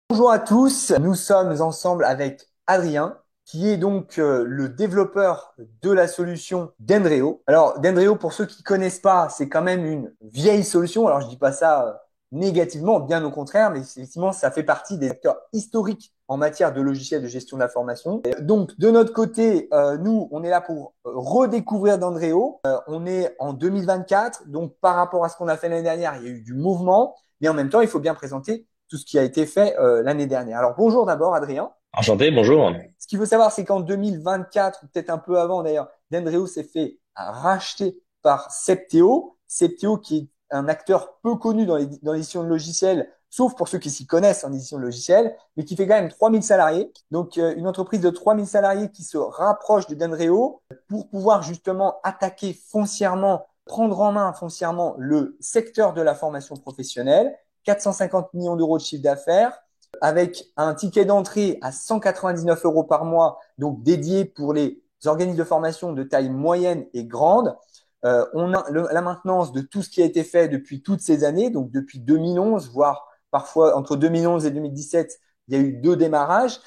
Bonjour à tous, nous sommes ensemble avec Adrien, qui est donc le développeur de la solution Dendreo. Alors Dendreo, pour ceux qui connaissent pas, c'est quand même une vieille solution. Alors je dis pas ça négativement, bien au contraire, mais effectivement ça fait partie des acteurs historiques en matière de logiciels de gestion de l'information. Donc de notre côté, nous on est là pour redécouvrir Dendreo. On est en 2024, donc par rapport à ce qu'on a fait l'année dernière, il y a eu du mouvement, mais en même temps il faut bien présenter tout ce qui a été fait l'année dernière. Alors bonjour d'abord Adrien. Enchanté, bonjour. Ce qu'il faut savoir, c'est qu'en 2024, ou peut-être un peu avant d'ailleurs, Dendreo s'est fait racheter par Septeo. Septeo qui est un acteur peu connu dans l'édition de logiciels, sauf pour ceux qui s'y connaissent en édition de logiciels, mais qui fait quand même 3000 salariés. Donc une entreprise de 3000 salariés qui se rapproche de Dendreo pour pouvoir justement attaquer foncièrement, prendre en main foncièrement le secteur de la formation professionnelle. 450 millions d'euros de chiffre d'affaires, avec un ticket d'entrée à 199 euros par mois, donc dédié pour les organismes de formation de taille moyenne et grande. On a la maintenance de tout ce qui a été fait depuis toutes ces années, donc depuis 2011, voire parfois entre 2011 et 2017, il y a eu deux démarrages.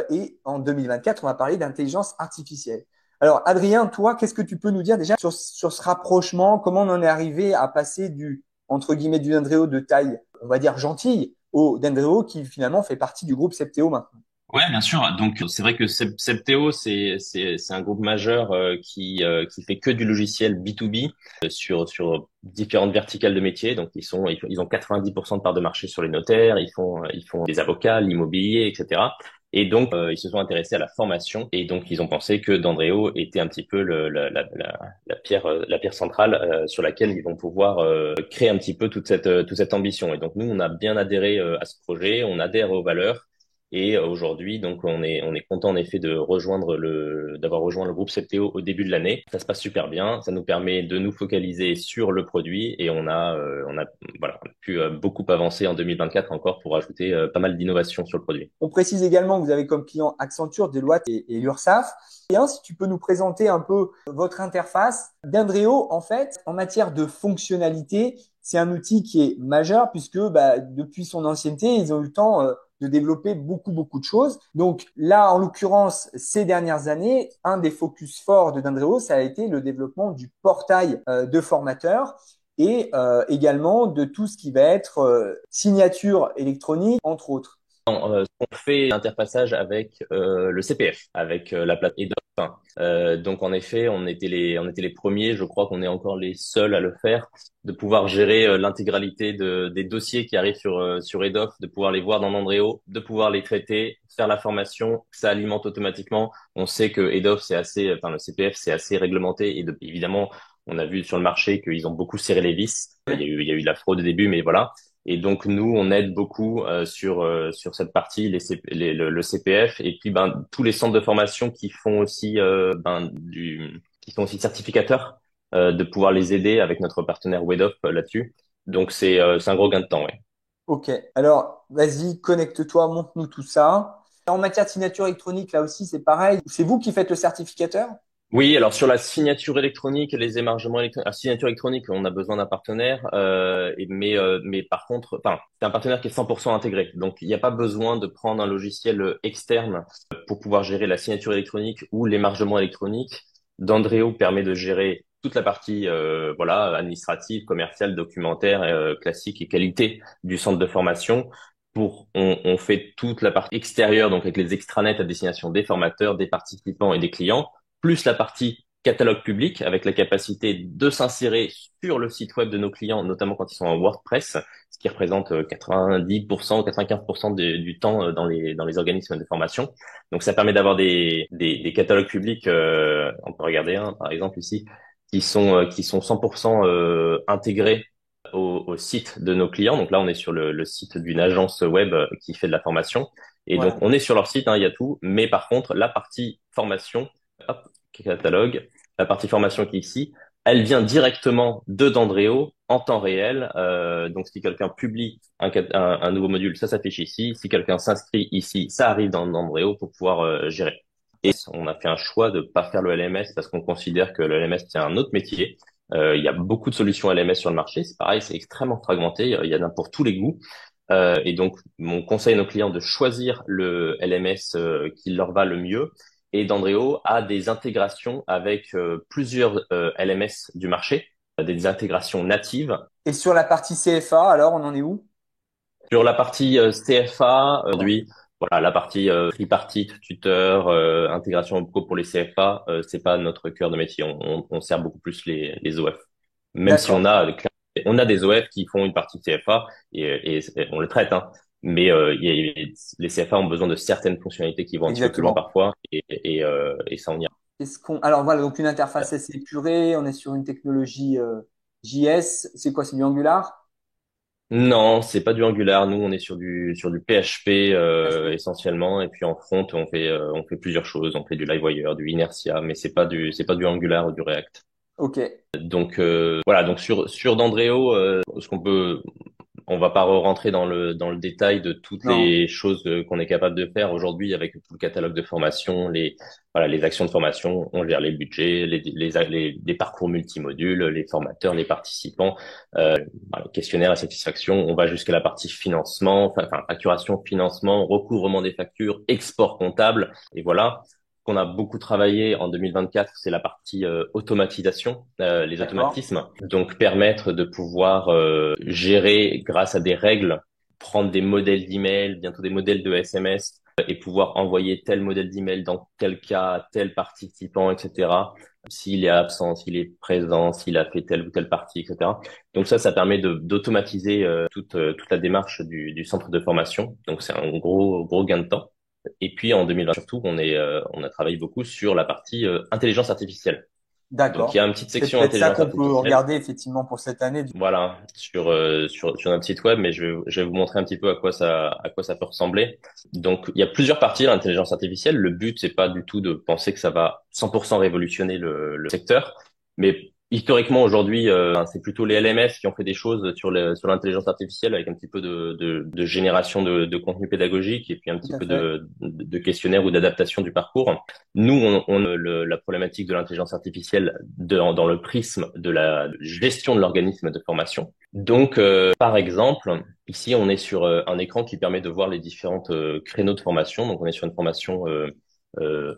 Et en 2024, on va parler d'intelligence artificielle. Alors, Adrien, toi, qu'est-ce que tu peux nous dire déjà sur ce rapprochement? Comment on en est arrivé à passer entre guillemets, du Dendreo de taille, on va dire, gentille au Dendreo qui finalement fait partie du groupe Septeo maintenant? Ouais, bien sûr. Donc, c'est vrai que Septeo, c'est un groupe majeur qui fait que du logiciel B2B sur différentes verticales de métiers. Donc, ils ont 90% de parts de marché sur les notaires, ils font des avocats, l'immobilier, etc. Et donc, ils se sont intéressés à la formation. Et donc, ils ont pensé que Dendreo était un petit peu la pierre centrale sur laquelle ils vont pouvoir créer un petit peu toute cette ambition. Et donc, nous, on a bien adhéré à ce projet, on adhère aux valeurs. Et aujourd'hui, donc, on est content en effet d'avoir rejoint le groupe Septeo au début de l'année. Ça se passe super bien. Ça nous permet de nous focaliser sur le produit et voilà, on a pu beaucoup avancer en 2024 encore pour ajouter pas mal d'innovations sur le produit. On précise également que vous avez comme client Accenture, Deloitte et l'URSSAF. Et si tu peux nous présenter un peu votre interface. Dendreo, en fait, en matière de fonctionnalité, c'est un outil qui est majeur puisque depuis son ancienneté, ils ont eu le temps de développer beaucoup de choses. Donc là, en l'occurrence, ces dernières années, un des focus forts de Dendreo, ça a été le développement du portail de formateurs et également de tout ce qui va être signature électronique, entre autres. On fait l'interfaçage avec le CPF, avec la plateforme EDOF. Donc en effet, on était les premiers, je crois qu'on est encore les seuls à le faire, de pouvoir gérer l'intégralité des dossiers qui arrivent sur EDOF, de pouvoir les voir dans Mandrio, de pouvoir les traiter, faire la formation, ça alimente automatiquement. On sait que EDOF enfin le CPF c'est assez réglementé et évidemment on a vu sur le marché qu'ils ont beaucoup serré les vis. Il y a eu de la fraude au début, mais voilà. Et donc nous, on aide beaucoup sur cette partie, le CPF, et puis tous les centres de formation qui font aussi qui sont aussi certificateurs, de pouvoir les aider avec notre partenaire WEDOF là-dessus. Donc c'est un gros gain de temps, ouais. Ok, alors vas-y, connecte-toi, montre-nous tout ça. En matière de signature électronique, là aussi, c'est pareil. C'est vous qui faites le certificateur? Oui, alors sur la signature électronique et les émargements électroniques, la signature électronique, on a besoin d'un partenaire, mais par contre, enfin, c'est un partenaire qui est 100% intégré. Donc, il n'y a pas besoin de prendre un logiciel externe pour pouvoir gérer la signature électronique ou l'émargement électronique. Dandreo permet de gérer toute la partie, voilà, administrative, commerciale, documentaire, classique et qualité du centre de formation. On fait toute la partie extérieure, donc avec les extranets à destination des formateurs, des participants et des clients plus la partie catalogue public avec la capacité de s'insérer sur le site web de nos clients, notamment quand ils sont en WordPress, ce qui représente 90% ou 95% du temps dans les organismes de formation. Donc ça permet d'avoir des catalogues publics, on peut regarder un par exemple ici, qui sont 100% intégrés au site de nos clients. Donc là, on est sur le site d'une agence web qui fait de la formation. Et donc, Ouais. on est sur leur site, hein, il y a tout. Mais par contre, la partie formation, hop, catalogue, la partie formation qui est ici, elle vient directement de Dandreo en temps réel. Donc, si quelqu'un publie un nouveau module, ça s'affiche ici. Si quelqu'un s'inscrit ici, ça arrive dans Dandreo pour pouvoir gérer. Et on a fait un choix de pas faire le LMS parce qu'on considère que le LMS, c'est un autre métier. Il y a beaucoup de solutions LMS sur le marché. C'est pareil, c'est extrêmement fragmenté. Il y en a pour tous les goûts. Et donc, on conseille à nos clients de choisir le LMS qui leur va le mieux. Et Dendreo a des intégrations avec plusieurs LMS du marché, des intégrations natives. Et sur la partie CFA, alors, on en est où? Sur la partie CFA, D'accord. aujourd'hui, voilà, la partie tripartite, tuteur, intégration pro pour les CFA, c'est pas notre cœur de métier. On sert beaucoup plus les OF. Même si D'accord. on a des OF qui font une partie CFA et on le traite, hein. Mais les CFA ont besoin de certaines fonctionnalités qui vont un petit peu plus loin Exactement. parfois et ça on y Alors voilà, donc une interface assez épurée, on est sur une technologie JS, c'est quoi, c'est du Angular? Non, c'est pas du Angular. Nous, on est sur du PHP PHP. essentiellement, et puis en front, on fait plusieurs choses. On fait du Livewire, du Inertia, mais c'est pas du Angular ou du React. Ok, Donc voilà. Donc sur Dandreo, ce qu'on peut on va pas rentrer dans le détail de toutes non, les choses qu'on est capable de faire aujourd'hui avec tout le catalogue de formation, voilà, les actions de formation. On gère les budgets, les parcours multimodules, les formateurs, les participants, voilà, questionnaire à satisfaction. On va jusqu'à la partie financement, enfin facturation, financement, recouvrement des factures, export comptable. Et voilà. Qu'on a beaucoup travaillé en 2024, c'est la partie automatisation, les d'accord. automatismes. Donc permettre de pouvoir gérer grâce à des règles, prendre des modèles d'email, bientôt des modèles de SMS et pouvoir envoyer tel modèle d'email dans tel cas, tel participant, etc. S'il est absent, s'il est présent, s'il a fait telle ou telle partie, etc. Donc ça permet d'automatiser toute la démarche du centre de formation. Donc c'est un gros gain de temps. Et puis en 2020 surtout, on a travaillé beaucoup sur la partie intelligence artificielle. Donc il y a D'accord. une petite C'est section peut-être ça intelligence qu'on peut artificielle, regarder effectivement pour cette année. voilà, sur notre site web, mais je vais vous montrer un petit peu à quoi ça peut ressembler. Donc il y a plusieurs parties à l'intelligence artificielle. Le but c'est pas du tout de penser que ça va 100% révolutionner le secteur, mais historiquement aujourd'hui, c'est plutôt les LMS qui ont fait des choses sur l'intelligence artificielle avec un petit peu de génération de contenu pédagogique et puis un Tout petit à peu fait. de questionnaire ou d'adaptation du parcours. Nous, la problématique de l'intelligence artificielle dans le prisme de la gestion de l'organisme de formation. Donc, par exemple, ici, on est sur un écran qui permet de voir les différentes créneaux de formation. Donc, on est sur une formation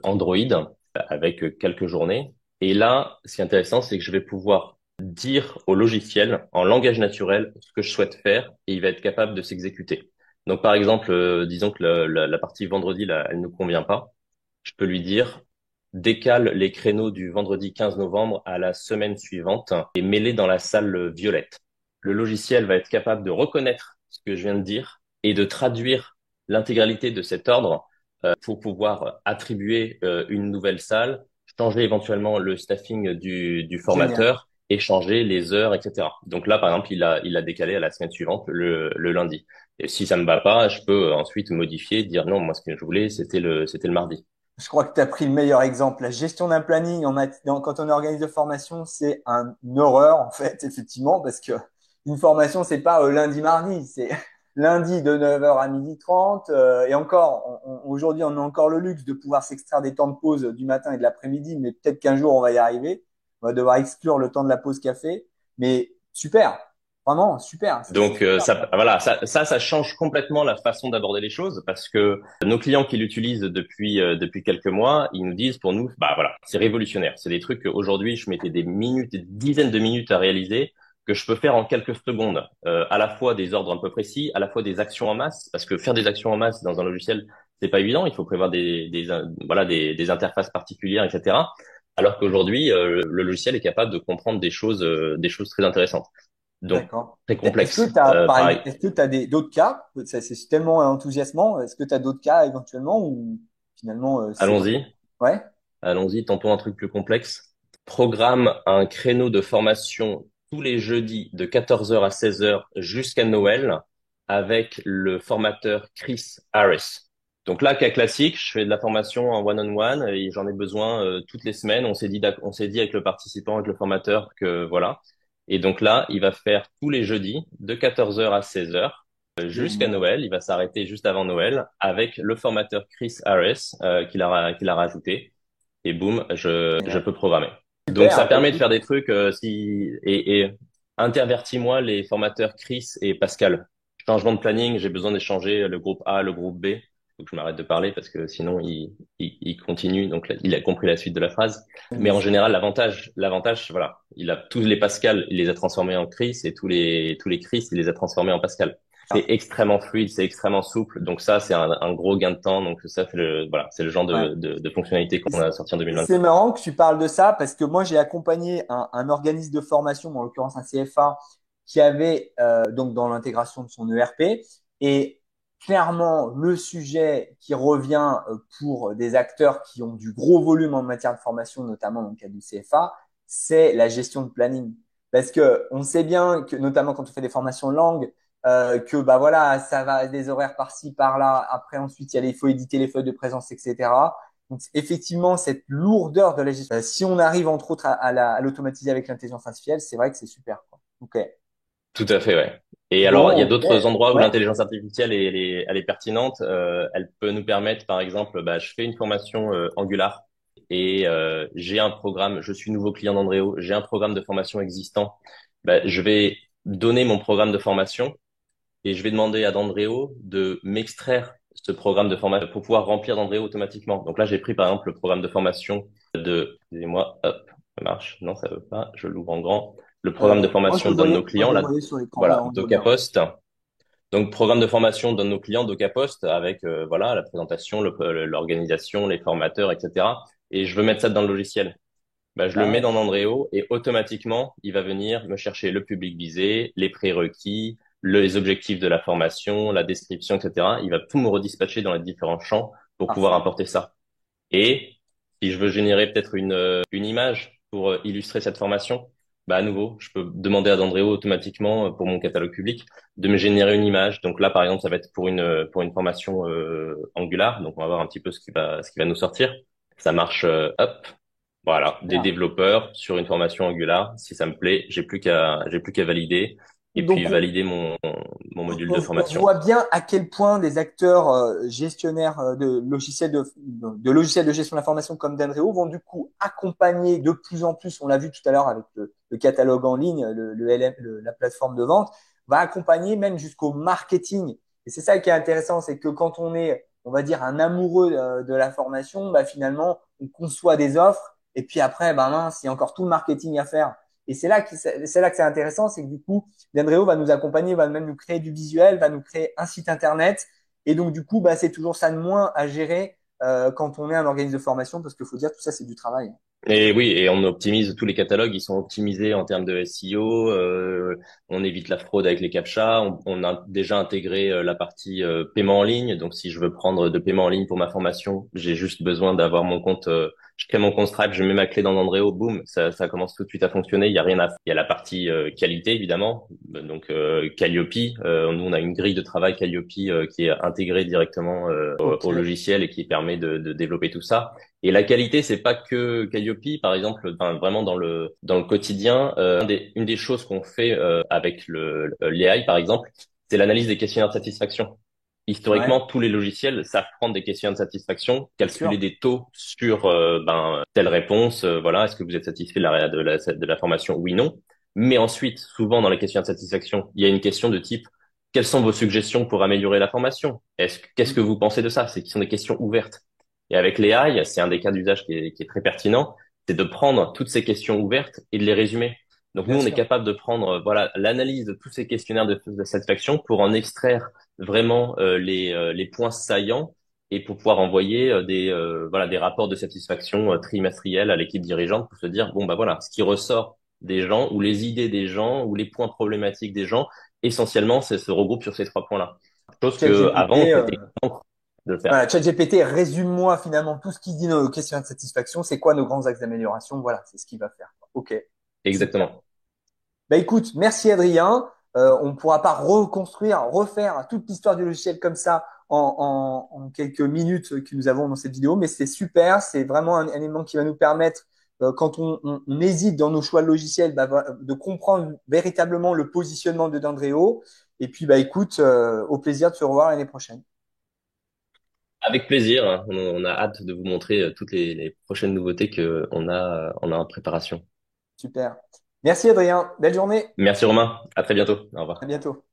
Android avec quelques journées. Et là, ce qui est intéressant, c'est que je vais pouvoir dire au logiciel en langage naturel ce que je souhaite faire et il va être capable de s'exécuter. Donc, par exemple, disons que la partie vendredi, là, elle ne convient pas. Je peux lui dire, décale les créneaux du vendredi 15 novembre à la semaine suivante et mets-les dans la salle violette. Le logiciel va être capable de reconnaître ce que je viens de dire et de traduire l'intégralité de cet ordre pour pouvoir attribuer une nouvelle salle, changer éventuellement le staffing du Génial. formateur et changer les heures, etc. Donc là, par exemple, il a décalé à la semaine suivante, le lundi. Et si ça me va pas, je peux ensuite modifier, dire non, moi ce que je voulais, c'était le mardi. Je crois que tu as pris le meilleur exemple. La gestion d'un planning quand on organise de formation, c'est une horreur en fait, effectivement, parce que une formation, c'est pas lundi, mardi, c'est lundi de 9h à 12h30. Et encore, aujourd'hui, on a encore le luxe de pouvoir s'extraire des temps de pause du matin et de l'après-midi, mais peut-être qu'un jour, on va y arriver. On va devoir exclure le temps de la pause café. Mais super, vraiment super. C'est Donc super. voilà, ça change complètement la façon d'aborder les choses parce que nos clients qui l'utilisent depuis quelques mois, ils nous disent pour nous, bah voilà, c'est révolutionnaire. C'est des trucs qu'aujourd'hui je mettais des minutes, des dizaines de minutes à réaliser que je peux faire en quelques secondes. À la fois des ordres un peu précis, à la fois des actions en masse, parce que faire des actions en masse dans un logiciel, c'est pas évident. Il faut prévoir voilà des interfaces particulières, etc. Alors qu'aujourd'hui, le logiciel est capable de comprendre des choses très intéressantes. Donc, D'accord. très Est-ce que complexe. tu as, Pareil. est-ce que tu as d'autres cas? Ça, c'est tellement enthousiasmant. Est-ce que tu as d'autres cas éventuellement ou finalement c'est Allons-y. ouais, Allons-y. Tentons un truc plus complexe. Programme un créneau de formation tous les jeudis de 14 heures à 16 heures jusqu'à Noël avec le formateur Chris Harris. Donc là, cas classique, je fais de la formation en one-on-one et j'en ai besoin toutes les semaines. On s'est dit avec le participant, avec le formateur que voilà. Et donc là, il va faire tous les jeudis de 14 heures à 16 heures jusqu'à génial. Noël. Il va s'arrêter juste avant Noël avec le formateur Chris Harris qu'il a rajouté. Et boum, je Génial. peux programmer. Donc ça Super. Bah, permet de écoute, faire des trucs et intervertis-moi les formateurs Chris et Pascal. changement de planning, j'ai besoin d'échanger le groupe A, le groupe B. Faut que je m'arrête de parler parce que sinon il continue. Donc là, il a compris la suite de la phrase. Mais en général, l'avantage, voilà, il a tous les Pascal, il les a transformés en Chris et tous les Chris, il les a transformés en Pascal. C'est extrêmement fluide, c'est extrêmement souple. Donc ça, c'est un gros gain de temps. Donc ça, c'est le genre Ouais. de fonctionnalité qu'on a sorti en 2020. C'est marrant que tu parles de ça parce que moi, j'ai accompagné un organisme de formation, en l'occurrence un CFA, qui avait donc dans l'intégration de son ERP. Et clairement, le sujet qui revient pour des acteurs qui ont du gros volume en matière de formation, notamment dans le cadre du CFA, c'est la gestion de planning. Parce que on sait bien que, notamment quand on fait des formations langue, que bah voilà, ça va des horaires par-ci, par-là. Après, ensuite, il faut éditer les feuilles de présence, etc. Donc, effectivement, cette lourdeur de la gestion, si on arrive entre autres à l'automatiser avec l'intelligence artificielle, c'est vrai que c'est super, quoi. Ok. Tout à fait, ouais. Et alors, il y Bon, a ok. d'autres endroits où Ouais. l'intelligence artificielle elle est pertinente. Elle peut nous permettre, par exemple, bah, je fais une formation Angular et j'ai un programme, je suis nouveau client d'Andréo, j'ai un programme de formation existant. Bah, je vais donner mon programme de formation et je vais demander à D'Andréo de m'extraire ce programme de formation pour pouvoir remplir d'Andréo automatiquement. Donc là, j'ai pris par exemple le programme de formation excusez-moi, hop, ça marche. Non, ça veut pas. Je l'ouvre en grand. Le programme de Moi, formation d'un de nos je clients, le là, voyais sur l'écran, là, voilà, on le voit bien. DocaPost. Donc, programme de formation d'un de nos clients, DocaPost, avec voilà la présentation, l'organisation, les formateurs, etc. Et je veux mettre ça dans le logiciel. Bah, je le mets Ouais. dans Andréo et automatiquement, il va venir me chercher le public visé, les prérequis, les objectifs de la formation, la description, etc. Il va tout me redispatcher dans les différents champs pour pouvoir Parfait. importer ça. Et si je veux générer peut-être une image pour illustrer cette formation, bah à nouveau, je peux demander à Dandréo automatiquement pour mon catalogue public de me générer une image. Donc là, par exemple, ça va être pour une formation Angular. Donc on va voir un petit peu ce qui va nous sortir. Ça marche, hop, voilà, des Bien. développeurs sur une formation Angular. Si ça me plaît, j'ai plus qu'à valider et puis Donc, valider mon module de on formation. voit bien à quel point des acteurs gestionnaires de logiciels de gestion de l'information comme Danreo vont du coup accompagner de plus en plus, on l'a vu tout à l'heure avec le catalogue en ligne, le LM, la plateforme de vente, va accompagner même jusqu'au marketing. Et c'est ça qui est intéressant, c'est que quand on est, on va dire, un amoureux de la formation, bah, finalement, on conçoit des offres et puis après, bah, mince, il y a encore tout le marketing à faire. Et c'est là que c'est intéressant, c'est que du coup, Dendreo va nous accompagner, va même nous créer du visuel, va nous créer un site internet. Et donc, du coup, bah, c'est toujours ça de moins à gérer quand on est un organisme de formation, parce qu'il faut dire, tout ça, c'est du travail. Et oui, et on optimise tous les catalogues, ils sont optimisés en termes de SEO, on évite la fraude avec les CAPTCHA, on a déjà intégré la partie paiement en ligne, donc si je veux prendre de paiement en ligne pour ma formation, j'ai juste besoin d'avoir mon compte, je crée mon compte Stripe, je mets ma clé dans Andreo, boum, ça commence tout de suite à fonctionner, il y a rien à faire. Il y a la partie qualité évidemment, donc Calliope, nous on a une grille de travail Calliope qui est intégrée directement au Ok. logiciel et qui permet de développer tout ça. Et la qualité, c'est pas que Calliope, par exemple, enfin, vraiment dans le quotidien. Une des choses qu'on fait avec l'AI, par exemple, c'est l'analyse des questionnaires de satisfaction. Ouais, Historiquement, tous les logiciels savent prendre des questionnaires de satisfaction, bien calculer sûr. des taux sur telle réponse. Voilà, est-ce que vous êtes satisfait de la formation? Oui, non. Mais ensuite, souvent dans les questionnaires de satisfaction, il y a une question de type quelles sont vos suggestions pour améliorer la formation? Qu'est-ce que vous pensez de ça? C'est qui sont des questions ouvertes. Et avec l'AI, c'est un des cas d'usage qui est très pertinent, c'est de prendre toutes ces questions ouvertes et de les résumer. Donc nous, Bien on est sûr. capable de prendre voilà l'analyse de tous ces questionnaires de satisfaction pour en extraire vraiment les points saillants et pour pouvoir envoyer des rapports de satisfaction trimestriels à l'équipe dirigeante pour se dire bon bah voilà ce qui ressort des gens ou les idées des gens ou les points problématiques des gens essentiellement c'est se regroupe sur ces trois points-là. Chose que ChatGPT, avant c'était encre de le faire. voilà, ChatGPT, résume-moi finalement tout ce qui dit nos questions de satisfaction. C'est quoi nos grands axes d'amélioration? Voilà, c'est ce qu'il va faire. Ok, super. Exactement. Bah écoute, merci Adrien. On ne pourra pas reconstruire, refaire toute l'histoire du logiciel comme ça en quelques minutes que nous avons dans cette vidéo, mais c'est super. C'est vraiment un élément qui va nous permettre, quand on hésite dans nos choix de logiciel, bah, de comprendre véritablement le positionnement de Dendreo. Et puis, bah écoute, au plaisir de se revoir l'année prochaine. Avec plaisir, hein. On a hâte de vous montrer toutes les prochaines nouveautés que on a en préparation. Super. Merci Adrien. Belle journée. Merci Romain, à très bientôt. Au À revoir. bientôt.